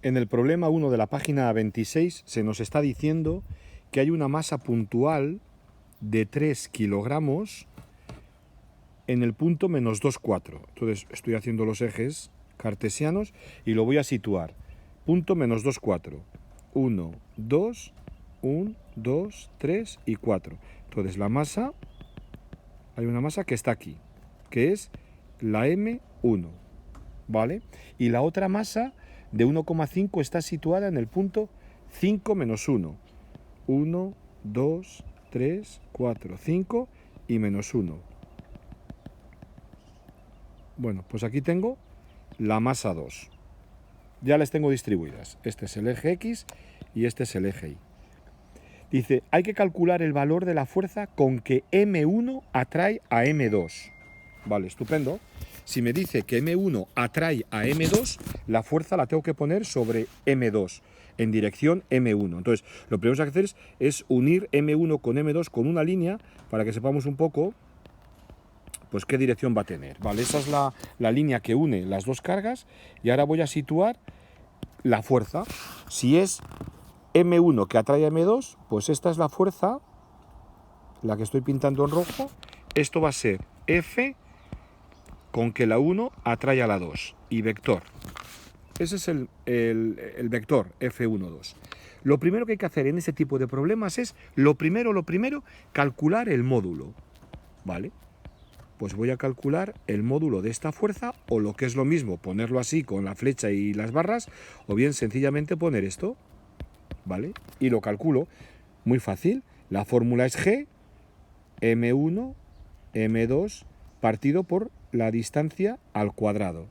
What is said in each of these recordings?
En el problema 1 de la página 26 se nos está diciendo que hay una masa puntual de 3 kilogramos en el punto menos 2, 4. Entonces estoy haciendo los ejes cartesianos y lo voy a situar. Punto menos 2, 4. 1, 2, 1, 2, 3 y 4. Entonces la masa, hay una masa que está aquí, que es la M1, ¿vale? Y la otra masa de 1,5 está situada en el punto 5 menos 1. 1, 2, 3, 4, 5 y menos 1. Bueno, pues aquí tengo la masa 2. Ya las tengo distribuidas. Este es el eje X y este es el eje Y. Dice, hay que calcular el valor de la fuerza con que M1 atrae a M2. Vale, estupendo. Si me dice que M1 atrae a M2, la fuerza la tengo que poner sobre M2, en dirección M1. Entonces, lo primero que hay que hacer es unir M1 con M2 con una línea para que sepamos un poco pues qué dirección va a tener. Vale, esa es la línea que une las dos cargas y ahora voy a situar la fuerza. Si es M1 que atrae a M2, pues esta es la fuerza, la que estoy pintando en rojo. Esto va a ser F con que la 1 atrae a la 2 y vector. Ese es el vector F1, 2. Lo primero que hay que hacer en este tipo de problemas es, lo primero, calcular el módulo. ¿Vale? Pues voy a calcular el módulo de esta fuerza, o lo que es lo mismo, ponerlo así con la flecha y las barras, o bien sencillamente poner esto, ¿vale? Y lo calculo. Muy fácil. La fórmula es G, M1, M2, partido por la distancia al cuadrado,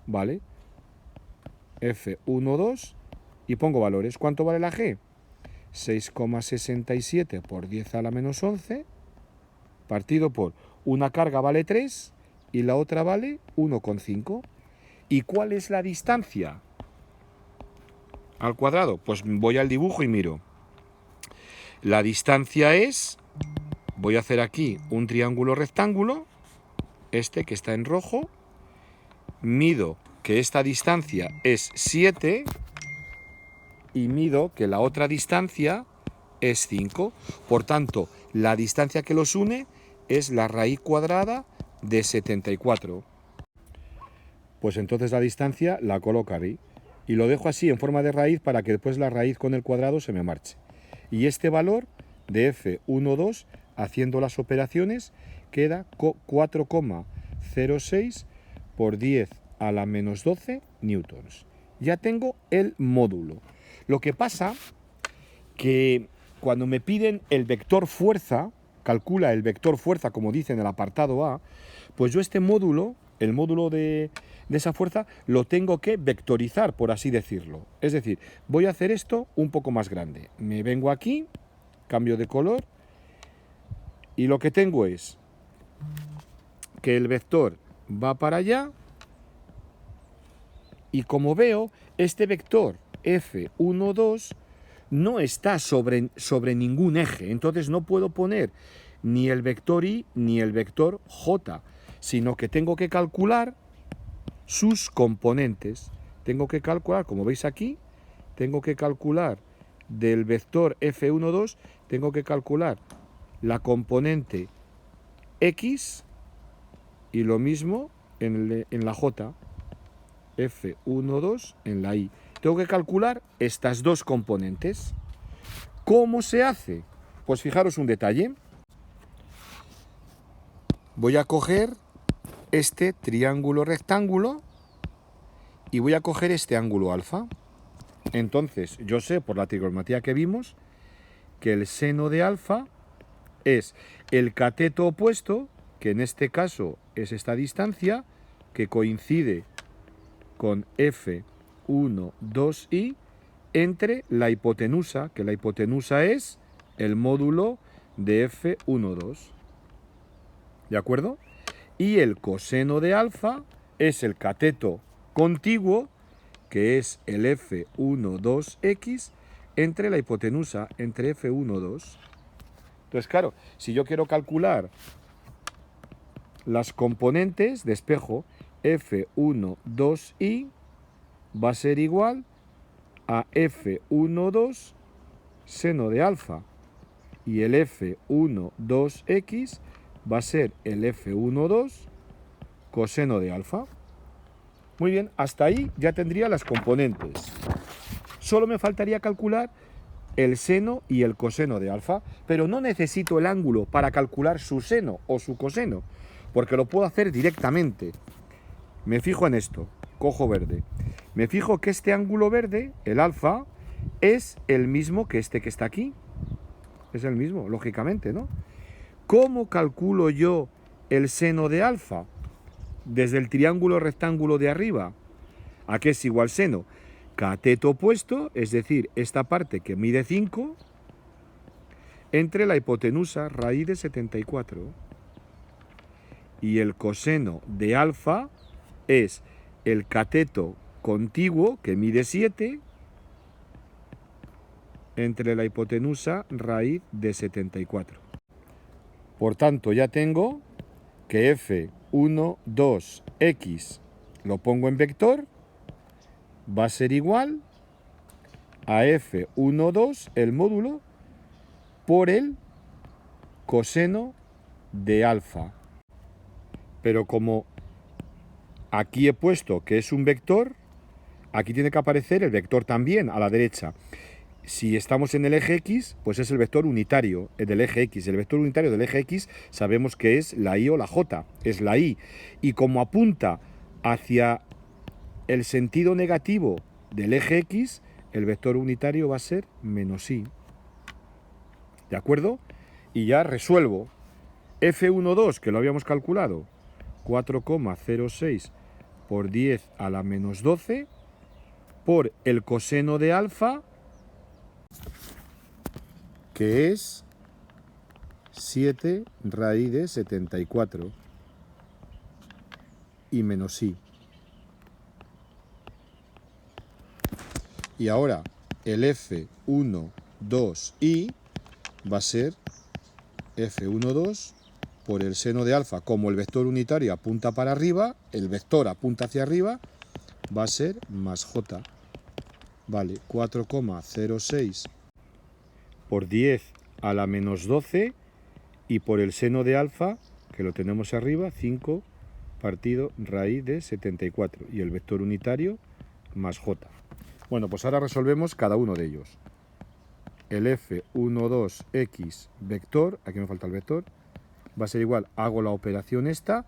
¿vale? F1, 2, y pongo valores. ¿Cuánto vale la G? 6,67 por 10 a la menos 11, partido por una carga vale 3 y la otra vale 1,5. ¿Y cuál es la distancia al cuadrado? Pues voy al dibujo y miro. La distancia es, voy a hacer aquí un triángulo rectángulo, este que está en rojo, mido que esta distancia es 7 y mido que la otra distancia es 5. Por tanto, la distancia que los une es la raíz cuadrada de 74. Pues entonces la distancia la coloco ahí y lo dejo así en forma de raíz para que después la raíz con el cuadrado se me marche. Y este valor de F1,2, haciendo las operaciones, queda 4,06 por 10 a la menos 12 newtons. Ya tengo el módulo. Lo que pasa que cuando me piden el vector fuerza, calcula el vector fuerza como dice en el apartado A, pues yo este módulo, el módulo de esa fuerza, lo tengo que vectorizar, por así decirlo. Es decir, voy a hacer esto un poco más grande. Me vengo aquí, cambio de color, y lo que tengo es que el vector va para allá, y como veo, este vector F1, 2 no está sobre ningún eje, entonces no puedo poner ni el vector Y ni el vector J, sino que tengo que calcular sus componentes. Tengo que calcular, como veis aquí, tengo que calcular del vector F1, 2, tengo que calcular la componente X y lo mismo en la J, F1, 2 en la Y. Tengo que calcular estas dos componentes. ¿Cómo se hace? Pues fijaros un detalle. Voy a coger este triángulo rectángulo y voy a coger este ángulo alfa. Entonces, yo sé por la trigonometría que vimos que el seno de alfa es el cateto opuesto, que en este caso es esta distancia, que coincide con F1, 2y, entre la hipotenusa, que la hipotenusa es el módulo de F1, 2. ¿De acuerdo? Y el coseno de alfa es el cateto contiguo, que es el F1, 2x, entre la hipotenusa, entre F1, 2. Entonces, claro, si yo quiero calcular las componentes, despejo F1, 2y, va a ser igual a F12 seno de alfa. Y el F12x va a ser el F12 coseno de alfa. Muy bien, hasta ahí ya tendría las componentes. Solo me faltaría calcular el seno y el coseno de alfa, pero no necesito el ángulo para calcular su seno o su coseno, porque lo puedo hacer directamente. Me fijo en esto, cojo verde. Me fijo que este ángulo verde, el alfa, es el mismo que este que está aquí. Es el mismo, lógicamente, ¿no? ¿Cómo calculo yo el seno de alfa? Desde el triángulo rectángulo de arriba. ¿A qué es igual seno? Cateto opuesto, es decir, esta parte que mide 5, entre la hipotenusa raíz de 74. Y el coseno de alfa es el cateto contiguo, que mide 7, entre la hipotenusa raíz de 74. Por tanto, ya tengo que F12x lo pongo en vector, va a ser igual a F12, el módulo, por el coseno de alfa. Pero como aquí he puesto que es un vector, aquí tiene que aparecer el vector también a la derecha. Si estamos en el eje X, pues es el vector unitario del eje X. El vector unitario del eje X sabemos que es la Y o la J, es la Y. Y como apunta hacia el sentido negativo del eje X, el vector unitario va a ser menos Y. ¿De acuerdo? Y ya resuelvo. F12, que lo habíamos calculado, 4,06 por 10 a la menos 12, por el coseno de alfa, que es 7 raíz de 74 y menos Y. Y ahora el F12i va a ser F12 por el seno de alfa. Como el vector unitario apunta para arriba, el vector apunta hacia arriba, va a ser más J. Vale, 4,06 por 10 a la menos 12 y por el seno de alfa, que lo tenemos arriba, 5 partido raíz de 74 y el vector unitario más J. Bueno, pues ahora resolvemos cada uno de ellos. El F12x vector, aquí me falta el vector, va a ser igual, hago la operación esta,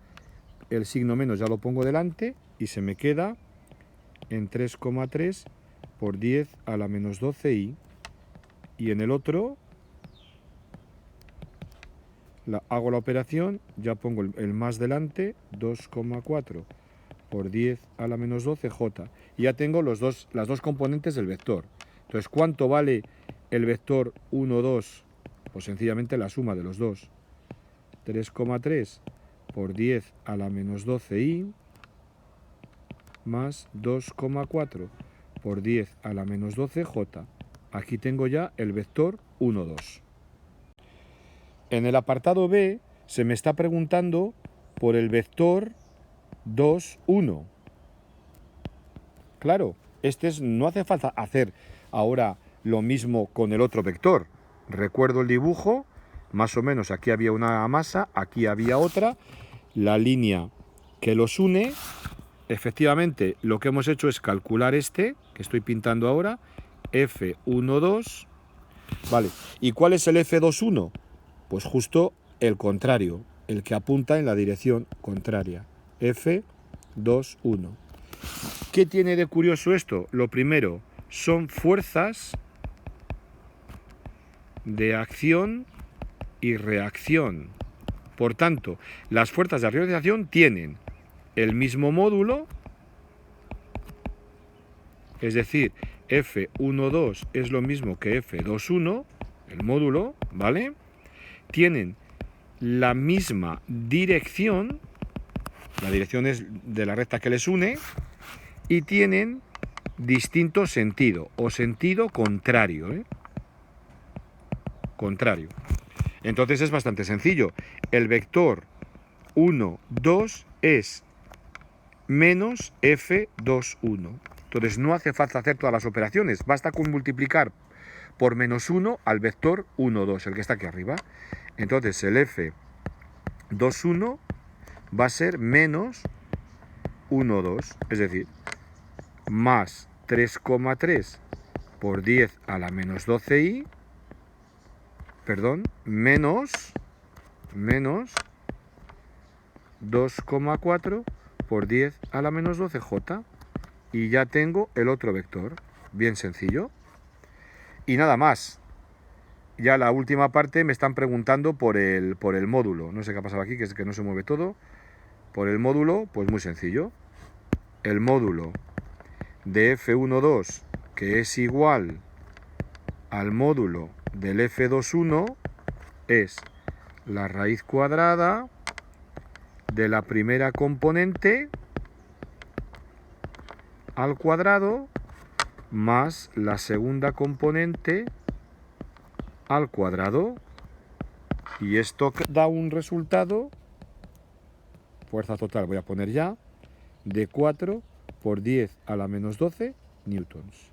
el signo menos ya lo pongo delante y se me queda en 3,3 por 10 a la menos 12i. Y en el otro hago la operación, ya pongo el más delante, 2,4 por 10 a la menos 12j. Y ya tengo las dos componentes del vector. Entonces, ¿cuánto vale el vector 1, 2? Pues sencillamente la suma de los dos. 3,3 por 10 a la menos 12i más 2,4 por 10 a la menos 12j. Aquí tengo ya el vector 1, 2. En el apartado B se me está preguntando por el vector 2, 1. Claro, no hace falta hacer ahora lo mismo con el otro vector. Recuerdo el dibujo, más o menos aquí había una masa, aquí había otra, la línea que los une. Efectivamente, lo que hemos hecho es calcular este, que estoy pintando ahora, F12. Vale, ¿y cuál es el F21? Pues justo el contrario, el que apunta en la dirección contraria, F21. ¿Qué tiene de curioso esto? Lo primero, son fuerzas de acción y reacción. Por tanto, las fuerzas de acción y reacción tienen el mismo módulo, es decir, F12 es lo mismo que F21, el módulo, ¿vale? Tienen la misma dirección, la dirección es de la recta que les une, y tienen distinto sentido, o sentido contrario, ¿eh? Contrario. Entonces es bastante sencillo. El vector 1, 2 es menos F21. Entonces no hace falta hacer todas las operaciones, basta con multiplicar por menos 1 al vector 1, 2, el que está aquí arriba. Entonces el F21 va a ser menos 1, 2, es decir, más 3,3 por 10 a la menos 12i, perdón, menos 2,4 por 10 a la menos 12j. Y ya tengo el otro vector, bien sencillo. Y nada más. Ya la última parte me están preguntando por el módulo. No sé qué ha pasado aquí, que es que no se mueve todo. Por el módulo, pues muy sencillo. El módulo de F12, que es igual al módulo del F21, es la raíz cuadrada de la primera componente al cuadrado más la segunda componente al cuadrado. Y esto da un resultado, fuerza total voy a poner ya, de 4 por 10 a la menos 12 newtons.